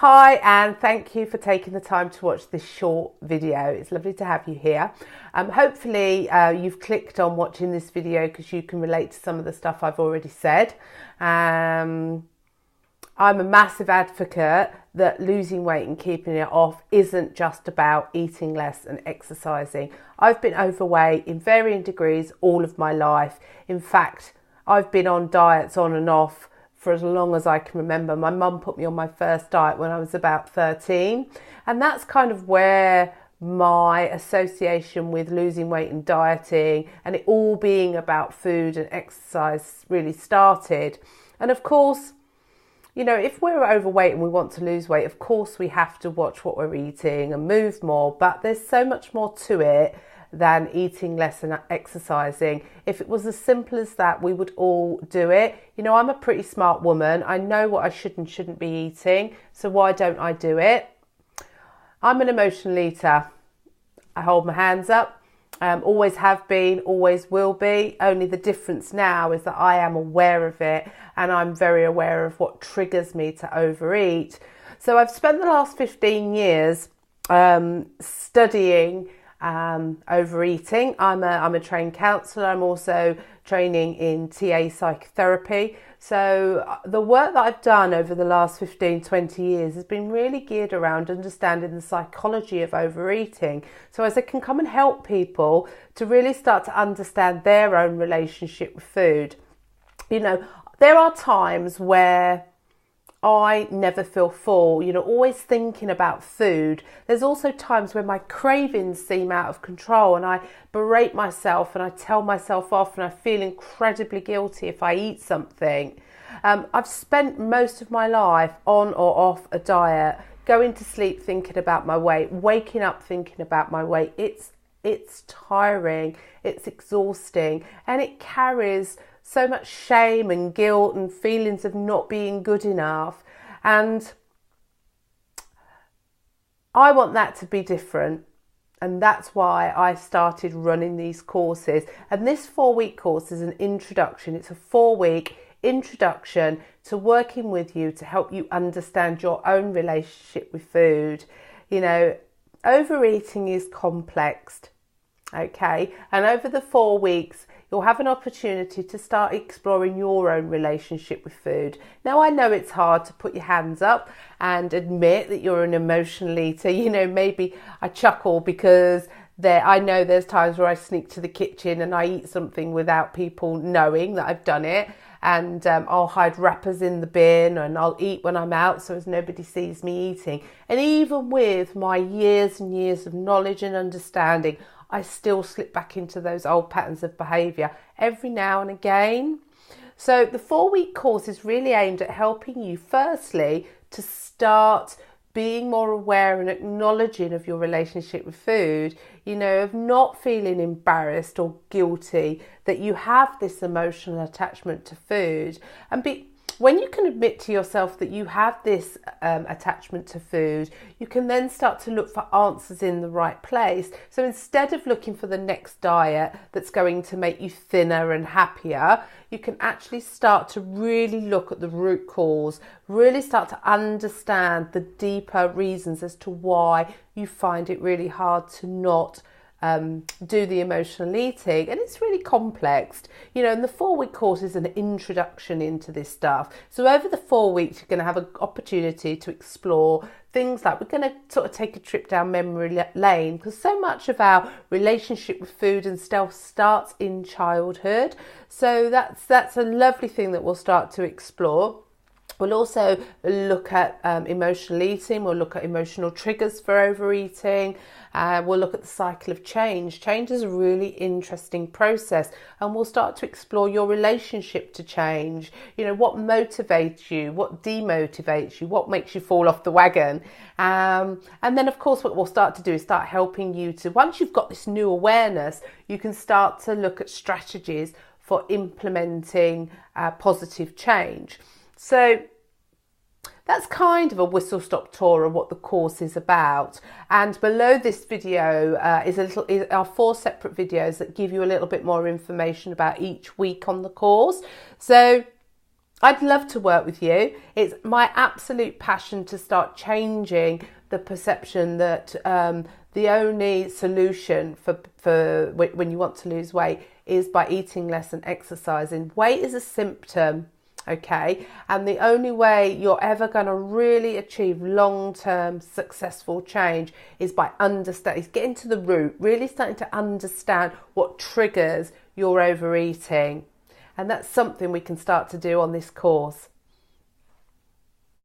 Hi, and thank you for taking the time to watch this short video. It's lovely to have you here. Hopefully you've clicked on watching this video because you can relate to some of the stuff I've already said. I'm a massive advocate that losing weight and keeping it off isn't just about eating less and exercising. I've been overweight in varying degrees all of my life. In fact, I've been on diets on and off for as long as I can remember. My mum put me on my first diet when I was about 13, and that's kind of where my association with losing weight and dieting and it all being about food and exercise really started. And of course, you know, if we're overweight and we want to lose weight, of course we have to watch what we're eating and move more, but there's so much more to it than eating less and exercising. If it was as simple as that, we would all do it. You know, I'm a pretty smart woman. I know what I should and shouldn't be eating, so why don't I do it? I'm an emotional eater. I hold my hands up. Always have been, always will be. Only the difference now is that I am aware of it and I'm very aware of what triggers me to overeat. So I've spent the last 15 years studying overeating. I'm a trained counsellor. I'm also training in TA psychotherapy. So the work that I've done over the last 15, 20 years has been really geared around understanding the psychology of overeating. So as I can come and help people to really start to understand their own relationship with food. You know, there are times where I never feel full, you know, always thinking about food. There's also times when my cravings seem out of control and I berate myself and I tell myself off and I feel incredibly guilty if I eat something. I've spent most of my life on or off a diet, going to sleep thinking about my weight, waking up thinking about my weight. It's tiring, it's exhausting, and it carries so much shame and guilt and feelings of not being good enough. And I want that to be different. And that's why I started running these courses. And this 4-week course is an introduction. It's a 4-week introduction to working with you to help you understand your own relationship with food. You know, overeating is complex. Okay, and over the 4 weeks, you'll have an opportunity to start exploring your own relationship with food. Now, I know it's hard to put your hands up and admit that you're an emotional eater. You know, maybe I chuckle because I know there's times where I sneak to the kitchen and I eat something without people knowing that I've done it. And I'll hide wrappers in the bin and I'll eat when I'm out so as nobody sees me eating. And even with my years and years of knowledge and understanding, I still slip back into those old patterns of behaviour every now and again. So the 4-week course is really aimed at helping you, firstly, to start being more aware and acknowledging of your relationship with food, you know, of not feeling embarrassed or guilty that you have this emotional attachment to food. And when you can admit to yourself that you have this attachment to food, you can then start to look for answers in the right place. So instead of looking for the next diet that's going to make you thinner and happier, you can actually start to really look at the root cause, really start to understand the deeper reasons as to why you find it really hard to not do the emotional eating. And it's really complex, you know, and the 4-week course is an introduction into this stuff. So over the 4 weeks, you're going to have an opportunity to explore things like, we're going to sort of take a trip down memory lane, because so much of our relationship with food and stuff starts in childhood. So that's a lovely thing that we'll start to explore. We'll also look at emotional eating. We'll look at emotional triggers for overeating. We'll look at the cycle of change. Change is a really interesting process, and we'll start to explore your relationship to change. You know, what motivates you, what demotivates you, what makes you fall off the wagon. And then, of course, what we'll start to do is start helping you to, once you've got this new awareness, you can start to look at strategies for implementing positive change. So that's kind of a whistle-stop tour of what the course is about. And below this video are 4 separate videos that give you a little bit more information about each week on the course. So I'd love to work with you. It's my absolute passion to start changing the perception that the only solution for when you want to lose weight is by eating less and exercising. Weight is a symptom, okay? And the only way you're ever going to really achieve long-term successful change is by getting to the root, really starting to understand what triggers your overeating. And that's something we can start to do on this course.